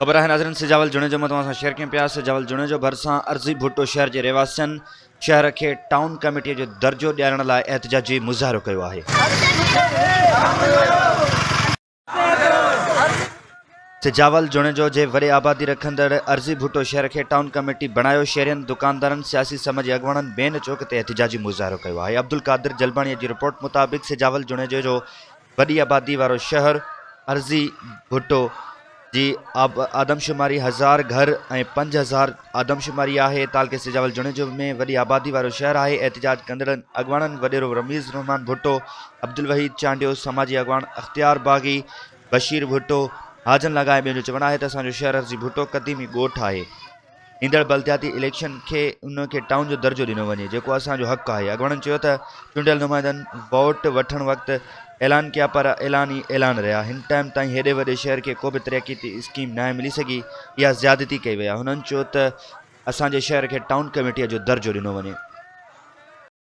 ख़बर है नाज़रीन सिजावल जुणे जो मतवां शेयर कयूं पिया। सिजावल जुणे जो भरिसां अर्ज़ी भुट्टो शहर के रहवासियन शहर के टाउन कमेटी जो दर्जो ॾियण लाइ एहतजाजी मुज़ाहिरो कयो आहे। सिजावल जुणे जो जे वॾे आबादी रखंदड़ अर्ज़ी भुट्टो शहर के टाउन कमेटी बणायो। शहरियन दुकानदारन सियासी समझ अगवाणन बेन चौक ते एहतजाजी मुज़ाहिरो कयो आहे। अब्दुल कादिर जलबाणी की रिपोर्ट मुताबिक सिजावल जुणे जो वॾी आबादी वारो शहर अर्ज़ी भुट्टो जी आदमशुमारी 1000 घर ऐं 5000 आदमशुमारी है। तालके सिजावल जुणे जो में वॾी आबादी वारो शहर है। एहतजाज कंदड़न अगवाणन वडेरो रमीज़ रहमान भुट्टो, अब्दुल वहीद चांडियो, समाजी अगवान अख्तियार बागी, बशीर भुट्टो, हाजन लगाए ॿियो जो चवणु आहे त असांजो शहर अर्ज़ी भुट्टो क़दीमी ॻोठ है। ईंदड़ बल्दियाती इलेक्शन के उनके टाउन जो दर्जो ॾिनो वञे जेको असांजो हक़ है। अगवाणन चयो त चूंडियल नुमाइंदन वोट वठण वक़्त ऐलान किया पर ऐलान ही ऐलान रहा। हिन टाइम ताईं हेॾे वॾे शहर के को भी तरक्की स्कीम न मिली सकी या ज़्यादती कई वई आहे। हुननि चयो त असांजे शहर के टाउन कमेटीअ जो दर्जो ॾिनो वञे।